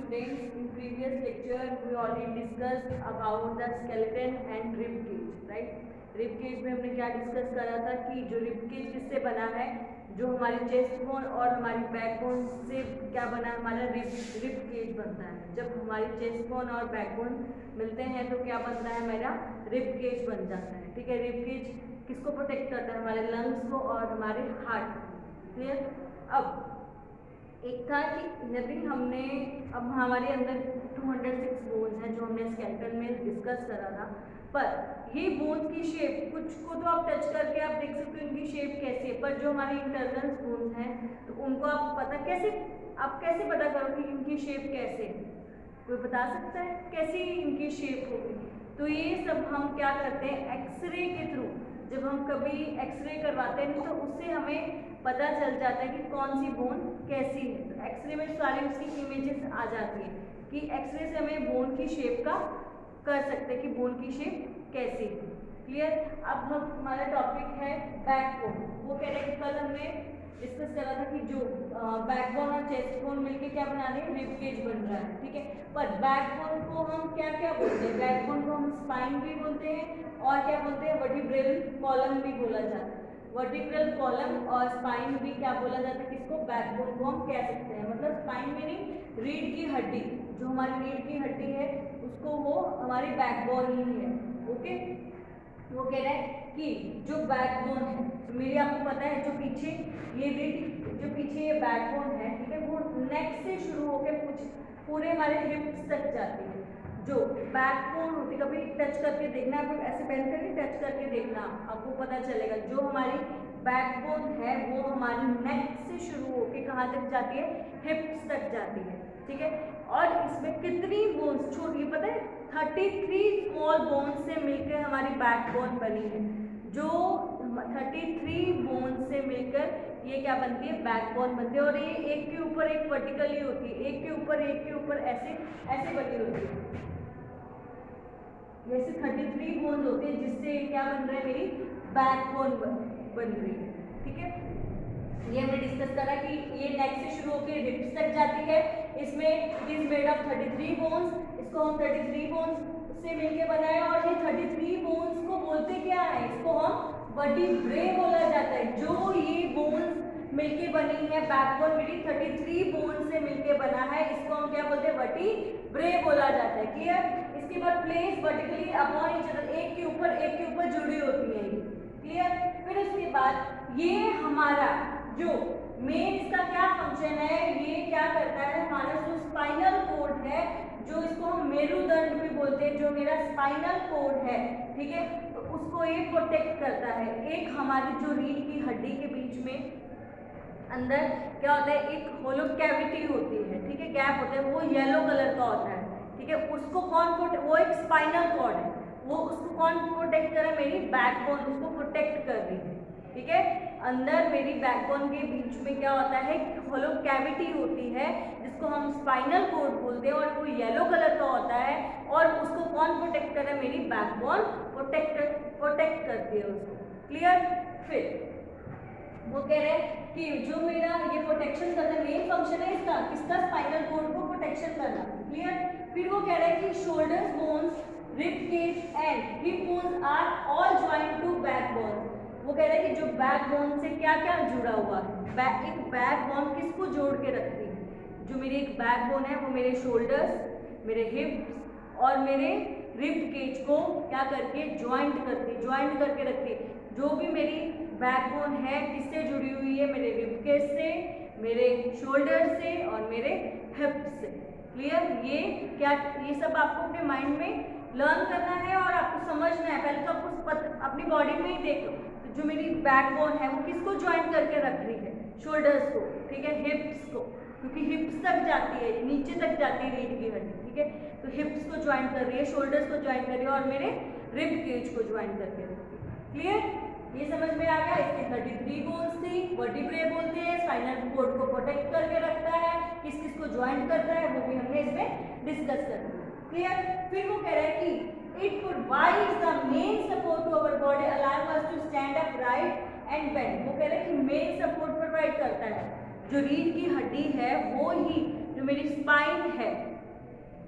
students, in previous lecture we already discussed about the skeleton and rib cage, right? Rib cage में हमने क्या discuss करा था कि जो रिब केज किससे बना है, जो हमारी चेस्ट बोन और हमारी बैक बोन से क्या बना है, हमारा रिब केज बनता है। जब हमारी चेस्ट बोन और बैक बोन मिलते हैं तो क्या बनता है, मेरा रिब केज बन जाता है। ठीक है, रिब केज किसको प्रोटेक्ट करता है, हमारे लंग्स को और हमारे हार्ट को। क्लियर। अब एक था कि यदि हमने, अब हमारे अंदर 206 बोन्स हैं जो हमने स्केलेटन में डिस्कस करा था, पर ये बोन्स की शेप, कुछ को तो आप टच करके आप देख सकते हो इनकी शेप कैसी है, पर जो हमारे इंटरनल बोन्स हैं तो उनको आप पता कैसे, आप कैसे पता करो कि इनकी शेप कैसे है, कोई बता सकता है कैसी इनकी शेप होगी? तो ये सब हम क्या करते हैं, एक्सरे के थ्रू, जब हम कभी एक्सरे करवाते हैं तो उससे हमें पता चल जाता है कि कौन सी बोन कैसी है। तो एक्सरे में सारी उसकी इमेजेस आ जाती है कि एक्सरे से हमें बोन की शेप का कर सकते हैं कि बोन की शेप कैसी है। क्लियर। अब हम, हमारा टॉपिक है बैकबोन। वो कह रहे हैं, कल हमने डिस्कस करा था कि जो बैकबोन और चेस्ट बोन मिलके क्या बना रहे हैं, रिब केज बन रहा है। ठीक है, पर बैकबोन को हम क्या क्या बोलते हैं, बैकबोन को हम स्पाइन भी बोलते हैं और क्या बोलते हैं, वर्टिब्रल कॉलम भी बोला जाता है। वर्टिब्रल कॉलम और स्पाइन भी क्या बोला जाता है, किसको, बैकबोन को हम कह सकते हैं। मतलब स्पाइन मीनिंग रीढ़ की हड्डी, जो हमारी रीढ़ की हड्डी है उसको वो हमारी बैकबोन ही है। ओके, वो कह रहा है कि जो बैकबोन है, तो मेरी आपको पता है जो पीछे ये रीढ़, जो पीछे ये बैकबोन है, ठीक है, वो नेक से शुरू होकर कुछ पूरे हमारे हिप्स तक जाती है। जो बैकबोन होती है, कभी टच करके देखना, आप ऐसे बैंड करके टच करके देखना, आपको पता चलेगा। जो हमारी बैकबोन है वो हमारी नेक से शुरू होकर कहाँ तक जाती है, हिप्स तक जाती है। ठीक है, और इसमें कितनी बोन्स छोटी, पता है 33 स्मॉल बोन्स से मिलकर हमारी बैकबोन बनी है। जो 33 बोन्स से मिलकर ये क्या बनती है, बैकबोन बनती है। और ये एक के ऊपर एक वर्टिकली होती है, एक के ऊपर ऐसे ऐसे बनी होती है। जैसे 33 बोन्स होते हैं जिससे क्या बन रहा है, मेरी बैकबोन बन रही है। ठीक है, ये हमने डिस्कस करा कि ये नेक से शुरू होकर हिप्स तक जाती है। इसमें it is made of 33 bones, इसको हम 33 बोन्स से मिलके बनाए। और ये 33 बोन्स को बोलते क्या है, इसको हम वर्टिब्रे बोला जाता है। जो ये बोन्स मिलके बनी है, बैकबोन मेरी 33 बोन से मिलके बना है, इसको हम क्या बोलते हैं, वर्टिब्रे बोला जाता है। क्लियर। इसके बाद place vertically upon each other, एक के ऊपर जुड़ी होती है ये। क्लियर। फिर उसके बाद ये हमारा जो मेन, इसका क्या फंक्शन है, ये क्या करता है, हमारा जो स्पाइनल कोड है, जो इसको हम मेरुदंड भी बोलते हैं, जो मेरा स्पाइनल कोड है, ठीक है, तो उसको ये प्रोटेक्ट करता है। एक हमारी जो रीढ़ की हड्डी के बीच में अंदर क्या होता है, एक होलो कैविटी होती है, ठीक है, गैप होता है, वो येलो कलर का होता है। ठीक है, उसको कौन वो एक स्पाइनल कॉर्ड है, वो उसको कौन प्रोटेक्ट कर रहा है, मेरी बैकबोन उसको प्रोटेक्ट कर रही है। ठीक है, अंदर मेरी बैकबोन के बीच में क्या होता है, होलो कैविटी होती है जिसको हम स्पाइनल कॉर्ड बोलते हैं, और वो येलो कलर का होता है। और उसको कौन प्रोटेक्ट कर रहा है, मेरी बैकबोन प्रोटेक्ट करती है उसको। क्लियर। फिर वो कह रहे हैं कि जो मेरा ये प्रोटेक्शन करना, मेन फंक्शन है इसका, किसका, स्पाइनल कॉर्ड को प्रोटेक्शन करना। क्लियर। फिर वो कह रहे हैं कि shoulders bones, rib cage and hip bones are all joint to backbone. वो कह रहे हैं कि जो बैकबोन से क्या क्या जुड़ा हुआ है, एक बैकबोन किसको जोड़ के रखती है, जो मेरी एक बैकबोन है वो मेरे शोल्डर्स, मेरे हिप्स और मेरे रिब केज को क्या करके ज्वाइंट करके रखती है। जो भी मेरी बैकबोन है किससे जुड़ी हुई है, मेरे रिब केज से, मेरे शोल्डर से और मेरे हिप्स से। क्लियर। ये क्या, ये सब आपको अपने माइंड में लर्न करना है और आपको समझना है। पहले तो आपको अपनी बॉडी में ही देखो, तो जो मेरी बैकबोन है वो किसको ज्वाइंट करके रख रही है, शोल्डर्स को, ठीक है, हिप्स को, क्योंकि हिप्स तक जाती है, नीचे तक जाती है रीढ़ की हड्डी। ठीक है, तो हिप्स को ज्वाइंट कर रही है, शोल्डर्स को ज्वाइंट कर रही है और मेरे रिब केज को ज्वाइंट करके रखती है। क्लियर। ये समझ में आ गया। इसकी 33 बोन्स थी, वर्टिब्रे बोलते हैं, स्पाइनल कोड को प्रोटेक्ट करके रखता है, किस किस को ज्वाइंट करता है वो भी हमने इसमें डिस्कस कर लिया। क्लियर। फिर वो कह रहा है कि it provides the main support to our body, allow us to stand up right and bend. वो कह रहा है कि मेन सपोर्ट प्रोवाइड करता है, जो रीढ़ की हड्डी है वो ही, जो मेरी स्पाइन है,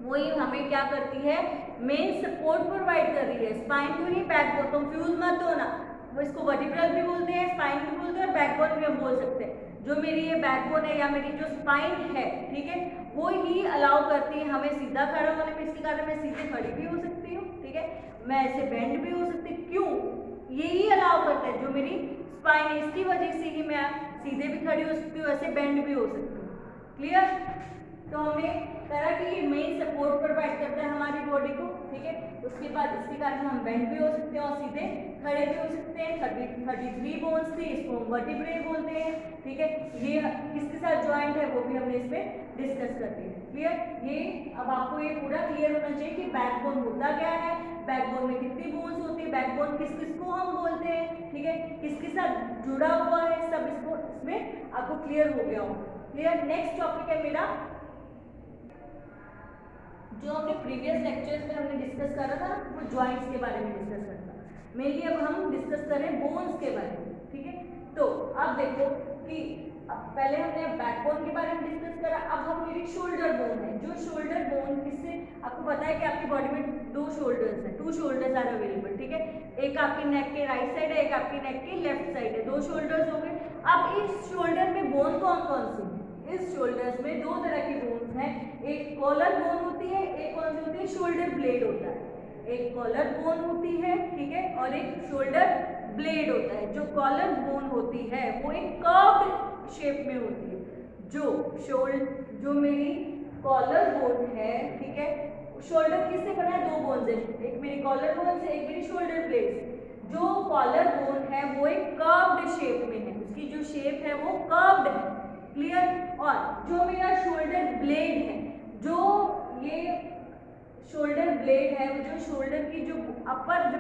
वही हमें क्या करती है, मेन सपोर्ट प्रोवाइड कर रही है, स्पाइन को नहीं बैकबोन। कंफ्यूज मत होना, वो इसको वर्टिब्रल भी बोलते हैं, स्पाइन भी बोलते हैं और बैकबोन भी हम बोल सकते हैं। जो मेरी ये बैकबोन है या मेरी जो स्पाइन है, ठीक है, वो ही अलाउ करती है हमें सीधा खड़ा होने में। इसके कारण मैं सीधे खड़ी भी हो सकती हूँ, ठीक है, मैं ऐसे बेंड भी हो सकती हूँ। क्यों? यही अलाउ करता है, जो मेरी स्पाइन है, इसकी वजह से ही मैं सीधे भी खड़ी हो सकती हूँ, ऐसे बेंड भी हो सकती हूँ। क्लियर? तो हमने करा कि ये मेन सपोर्ट प्रोवाइड करता है हमारी बॉडी को, ठीक है। उसके बाद इसके कारण हम बेंड भी हो सकते हैं और सीधे खड़े भी हो सकते हैं। 33 बोन्स थी, इसको हम वर्टिब्रे बोलते हैं, ठीक है। ये किसके साथ ज्वाइंट है वो भी हमने इसमें डिस्कस कर दिया। क्लियर? ये अब आपको ये पूरा क्लियर होना चाहिए कि बैकबोन होता क्या है, बैकबोन में कितनी बोन्स होती है, बैकबोन किस किस को हम बोलते हैं, ठीक है, किसके साथ जुड़ा हुआ है, सब इसको इसमें आपको क्लियर हो गया हो। क्लियर? नेक्स्ट टॉपिक है मेरा, जो हमने प्रीवियस लेक्चर्स में हमने डिस्कस करा था, वो जॉइंट्स के बारे में डिस्कस करता है। मेनली अब हम डिस्कस करें बोन्स के बारे में, ठीक है। तो अब देखो कि पहले हमने बैकबोन के बारे में डिस्कस करा, अब हम मेरी शोल्डर बोन है। जो शोल्डर बोन, किससे आपको पता है कि आपकी बॉडी में 2 शोल्डर्स हैं, 2 शोल्डर्स आर अवेलेबल, ठीक है। एक आपकी नेक के राइट साइड है, एक आपकी नेक के लेफ्ट साइड है, 2 शोल्डर्स हो गए। अब इस शोल्डर में बोन कौन कौन सी है? इस शोल्डर्स में 2 तरह की बोन्स हैं, एक कॉलर बोन होती है, एक कौन सी होती है, शोल्डर ब्लेड होता है। एक कॉलर बोन होती है, ठीक है, और एक शोल्डर ब्लेड होता है। जो कॉलर बोन होती है वो एक कर्व्ड शेप में होती है। जो मेरी कॉलर बोन है, ठीक है, शोल्डर किससे बना है? 2 बोन से, एक मेरी कॉलर बोन से, एक मेरी शोल्डर ब्लेड से। जो कॉलर बोन है वो एक कर्व्ड शेप में है, उसकी जो शेप है वो कर्व्ड है। क्लियर? और जो मेरा शोल्डर ब्लेड है, जो ये शोल्डर ब्लेड है, वो जो शोल्डर की जो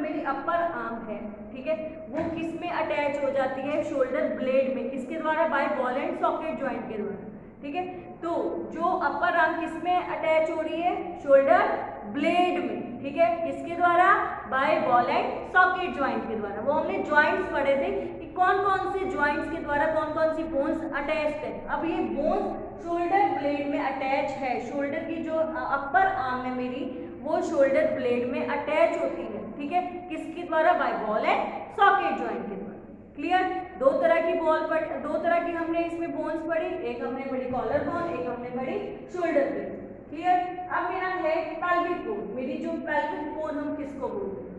मेरी अपर आर्म है, ठीक है, वो किस में अटैच हो जाती है? शोल्डर ब्लेड में। किसके द्वारा? By ball and socket joint के द्वारा, ठीक है। तो जो अपर आर्म किस में अटैच हो रही है? शोल्डर ब्लेड में, ठीक है। किसके द्वारा? By ball and socket joint के द्वारा। वो हमने ज्वाइंट्स पढ़े थे कि कौन कौन से ज्वाइंट्स के द्वारा कौन कौन सी बोन्स अटैच्ड है। अब ये बोन्स शोल्डर ब्लेड में अटैच है, शोल्डर की जो अपर आर्म है मेरी, वो शोल्डर ब्लेड में अटैच होती है, ठीक है, किसके द्वारा? By ball and socket joint के द्वारा। क्लियर? 2 तरह की हमने इसमें बोन्स पढ़ी, एक हमने पढ़ी कॉलर बोन, एक हमने पढ़ी शोल्डर ब्लेड। क्लियर? अब मेरा है पेल्विक बोन। मेरी जो पेल्विक बोन हम किसको बोलते हैं?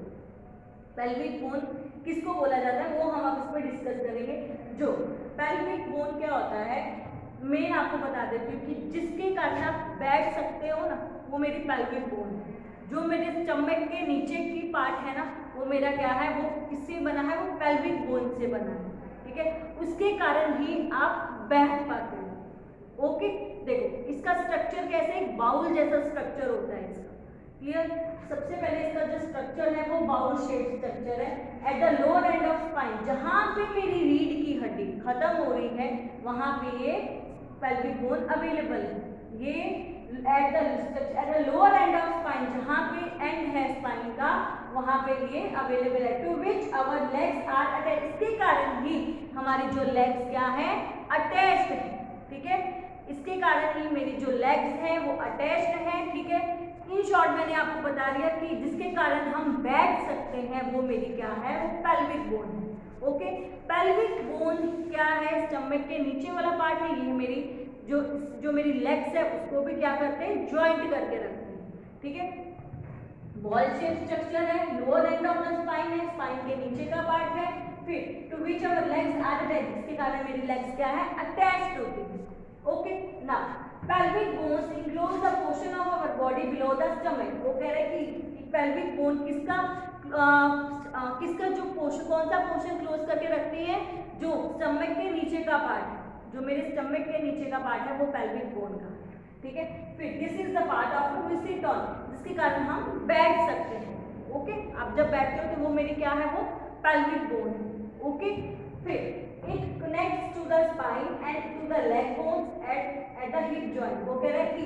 पेल्विक बोन किसको बोला जाता है वो हम अब इसमें डिस्कस करेंगे। जो पेल्विक बोन क्या होता है, मैं आपको बता देती हूँ कि जिसके कारण आप बैठ सकते हो ना, वो मेरी पेल्विक बोन है। जो मेरे स्टमक के नीचे की पार्ट है ना, वो मेरा क्या है, वो किससे बना है? वो पेल्विक बोन से बना है, ठीक है। उसके कारण ही आप बैठ पाते हो। ओके, देखो इसका स्ट्रक्चर कैसे, एक बाउल जैसा स्ट्रक्चर होता है इसका। क्लियर? सबसे पहले इसका जो स्ट्रक्चर है वो बाउल शेप स्ट्रक्चर है। At the lower end of spine, जहां पे मेरी रीढ़ की हड्डी खत्म हो रही है, वहां पे ये पेल्विक बोन अवेलेबल है। ये at the lower end of spine, जहां पे एंड है स्पाइन का, वहां पे ये अवेलेबल है। To which our legs are attached, इसके कारण ही हमारी जो लेग्स क्या है, अटैच्ड है, ठीक है। इसके कारण ही मेरी जो लेग्स हैं वो अटैच्ड है, ठीक है। इन शॉर्ट मैंने आपको बता दिया कि जिसके कारण हम बैठ सकते हैं वो मेरी क्या है, वो पेल्विक बोन है। ओके, पेल्विक बोन क्या है? स्टमक के नीचे वाला पार्ट है। ये मेरी जो मेरी लेग्स है उसको भी क्या करते हैं, ज्वाइंट करके रखते हैं, ठीक है। बॉल शेप स्ट्रक्चर है, lower end of the spine है, स्पाइन के नीचे का पार्ट है। फिर to which our legs are attached, इसके कारण मेरी लेग्स क्या है, अटैच्ड होती है। Okay, now pelvic bones includes the portion of our body below the stomach। वो कह रहे हैं कि pelvic bone किसका जो पोर्शन, कौन सा पोर्शन क्लोज करके रखती है? जो स्टमक के नीचे का पार्ट है, जो मेरे स्टमक के नीचे का पार्ट है वो pelvic bone का, ठीक है। फिर this is the part of we sit on, जिसके कारण हम बैठ सकते हैं। ओके, आप जब बैठते हो तो वो मेरी क्या है, वो pelvic bone है। ओके, फिर it connects to the spine and to the leg bones at the hip joint। वो कह रहा है कि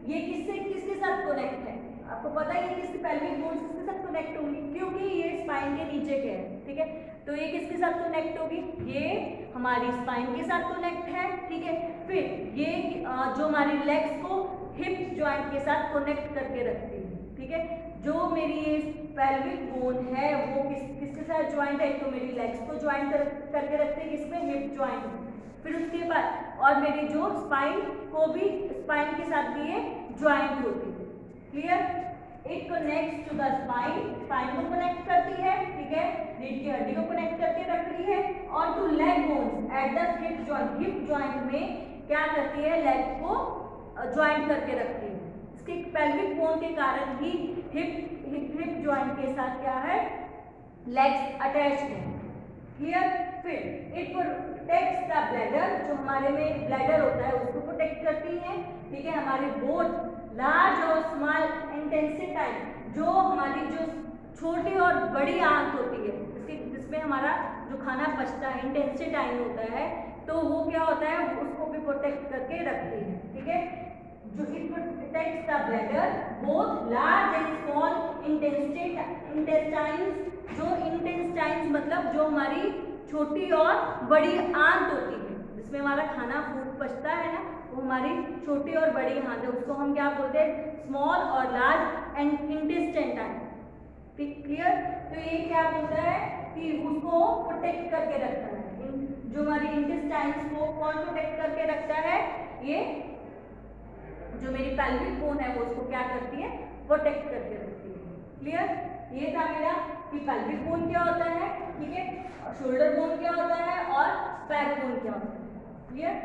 ये किसके साथ कनेक्ट है? आपको पता है ये किसके pelvic bones किसके साथ कनेक्ट होंगी, क्योंकि ये स्पाइन के नीचे के है, ठीक है। तो ये किसके साथ कनेक्ट होगी? ये हमारी स्पाइन के साथ कनेक्ट है, ठीक है। फिर ये जो हमारी लेग्स को हिप जॉइंट के साथ कनेक्ट करके रखती है, ठीक है। जो मेरी ये पेल्विक बोन है वो किसके साथ ज्वाइंट है, तो मेरी लेग्स को ज्वाइंट करके रखते हैं, किसमें, हिप जॉइंट में। फिर उसके बाद और मेरी जो स्पाइन को भी, स्पाइन के साथ भी ये ज्वाइंट होती है, clear. It connects to the spine, spine को कनेक्ट करती है, ठीक है, रीढ़ की हड्डी को कनेक्ट करके रख रही है, और to leg bones at the hip joint, hip joint में क्या करती है, लेग को ज्वाइंट करके रखती है। इसके पेल्विक बोन के कारण ही हिप जॉइंट के साथ क्या है, लेग्स अटैच है, क्लियर। फिर इट प्रोटेक्ट्स द ब्लैडर, जो हमारे में ब्लैडर होता है उसको प्रोटेक्ट करती है, ठीक है। हमारे बोथ लार्ज और स्मॉल इंटेस्टाइन, जो हमारी जो छोटी और बड़ी आंत होती है, जिसमें हमारा जो खाना पचता है, इंटेस्टाइन होता है, तो वो क्या होता है, उसको भी प्रोटेक्ट करके रखती है, ठीक है। जो it protects the bladder, both large and small intestines, जो इंटेस्टाइन्स मतलब जो हमारी छोटी और बड़ी आंत होती है, जिसमें हमारा खाना फूड पचता है ना, वो हमारी छोटी और बड़ी आंत है, उसको हम क्या बोलते हैं, स्मॉल और लार्ज एंड इंटेस्टाइन, क्लियर। तो ये क्या बोलता है कि उसको प्रोटेक्ट करके रखता है, जो हमारी इंटेस्टाइन्स को कौन प्रोटेक्ट करके रखता है, ये जो मेरी पेल्विक बोन है वो उसको क्या करती है, प्रोटेक्ट करके रखती है, क्लियर। ये था मेरा कि पेल्विक बोन क्या होता है, ठीक है, शोल्डर बोन क्या होता है और बैक बोन क्या होता है, क्लियर।